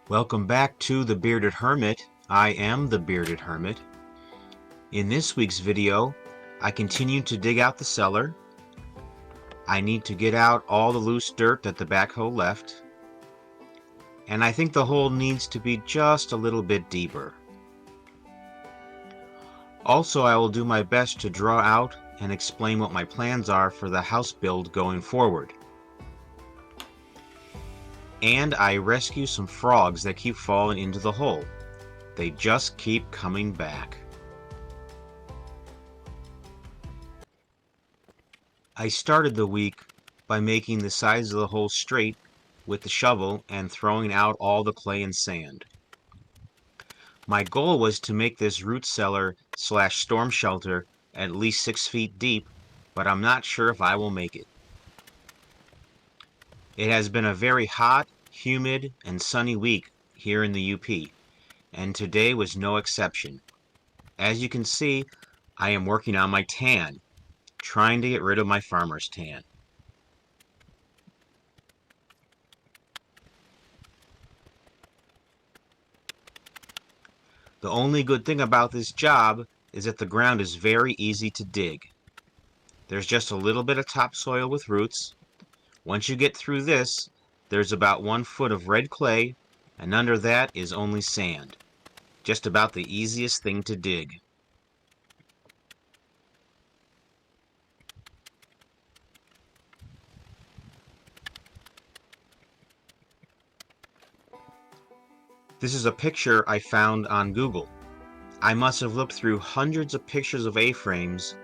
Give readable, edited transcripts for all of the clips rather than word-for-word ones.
Welcome back to The Bearded Hermit. I am The Bearded Hermit. In this week's video, I continue to dig out the cellar. I need to get out all the loose dirt that the backhoe left. And I think the hole needs to be just a little bit deeper. Also, I will do my best to draw out and explain what my plans are for the house build going forward. And I rescue some frogs that keep falling into the hole. They just keep coming back. I started the week by making the sides of the hole straight with the shovel and throwing out all the clay and sand. My goal was to make this root cellar / storm shelter at least 6 feet deep, but I'm not sure if I will make it. It has been a very hot, humid, and sunny week here in the UP, and today was no exception. As you can see, I am working on my tan, trying to get rid of my farmer's tan. The only good thing about this job is that the ground is very easy to dig. There's just a little bit of topsoil with roots. Once you get through this, there's about 1 foot of red clay, and under that is only sand. Just about the easiest thing to dig. This is a picture I found on Google. I must have looked through hundreds of pictures of A-frames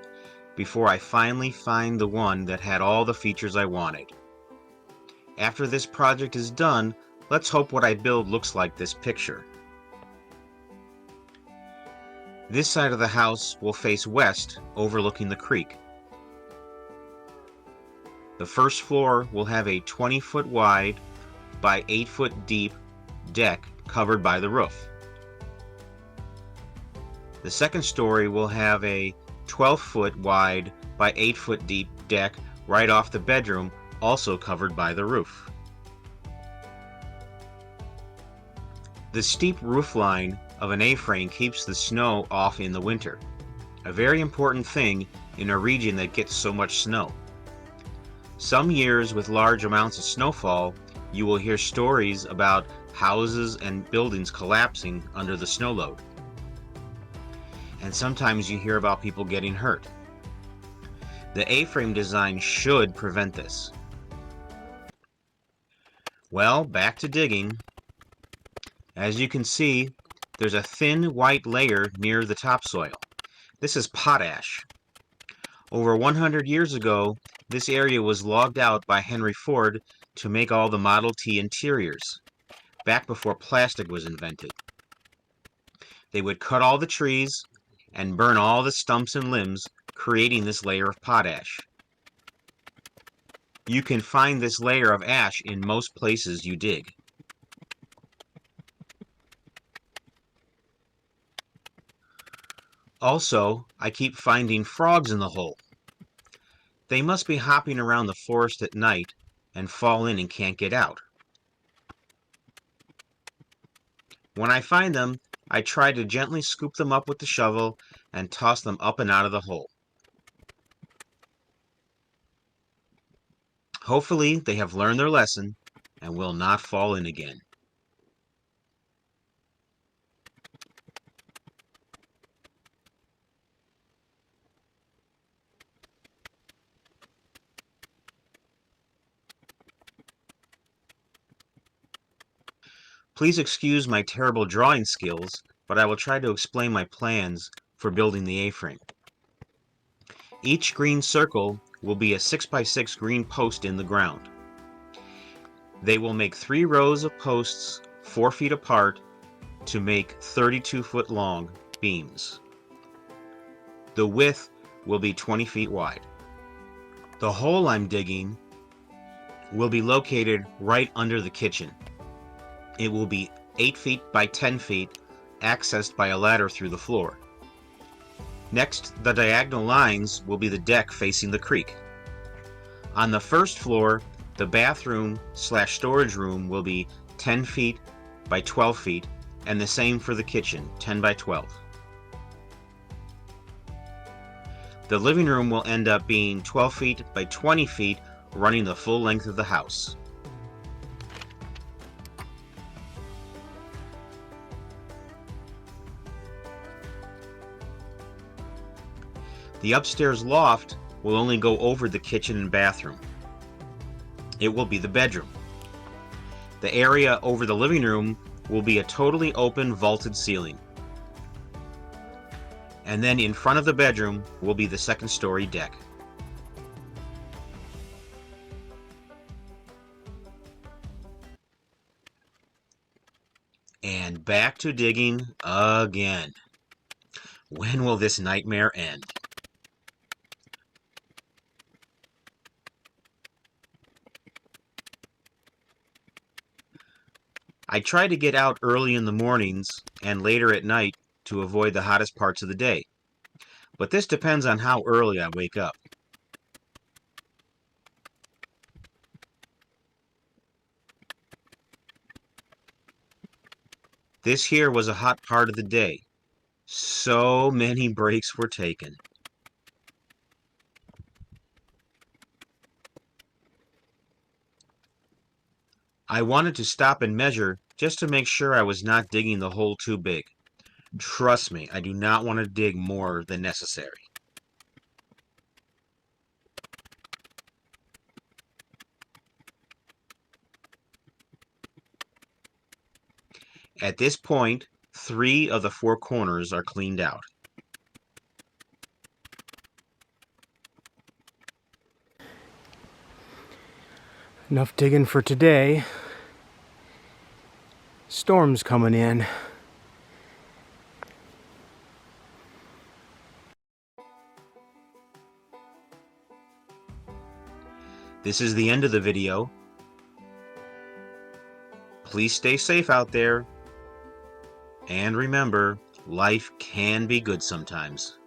before I finally find the one that had all the features I wanted. After this project is done, let's hope what I build looks like this picture. This side of the house will face west, overlooking the creek. The first floor will have a 20-foot wide by 8-foot deep deck covered by the roof. The second story will have a 12-foot wide by 8-foot deep deck right off the bedroom, also covered by the roof. The steep roof line of an A-frame keeps the snow off in the winter, a very important thing in a region that gets so much snow. Some years with large amounts of snowfall, you will hear stories about houses and buildings collapsing under the snow load. And sometimes you hear about people getting hurt. The A-frame design should prevent this. Well, back to digging. As you can see, there's a thin white layer near the topsoil. This is potash. Over 100 years ago, this area was logged out by Henry Ford to make all the Model T interiors, back before plastic was invented. They would cut all the trees and burn all the stumps and limbs, creating this layer of potash. You can find this layer of ash in most places you dig. Also, I keep finding frogs in the hole. They must be hopping around the forest at night and fall in and can't get out. When I find them, I try to gently scoop them up with the shovel and toss them up and out of the hole. Hopefully, they have learned their lesson and will not fall in again. Please excuse my terrible drawing skills, but I will try to explain my plans for building the A-frame. Each green circle will be a 6x6 green post in the ground. They will make 3 rows of posts 4 feet apart to make 32-foot long beams. The width will be 20 feet wide. The hole I'm digging will be located right under the kitchen. It will be 8 feet by 10 feet, accessed by a ladder through the floor. Next, the diagonal lines will be the deck facing the creek. On the first floor, the bathroom / storage room will be 10 feet by 12 feet, and the same for the kitchen, 10 by 12. The living room will end up being 12 feet by 20 feet, running the full length of the house. The upstairs loft will only go over the kitchen and bathroom. It will be the bedroom. The area over the living room will be a totally open vaulted ceiling. And then in front of the bedroom will be the second story deck. And back to digging again. When will this nightmare end? I try to get out early in the mornings and later at night to avoid the hottest parts of the day. But this depends on how early I wake up. This here was a hot part of the day. So many breaks were taken. I wanted to stop and measure just to make sure I was not digging the hole too big. Trust me, I do not want to dig more than necessary. At this point, 3 of the 4 corners are cleaned out. Enough digging for today. Storm's coming in. This is the end of the video. Please stay safe out there. And remember, life can be good sometimes.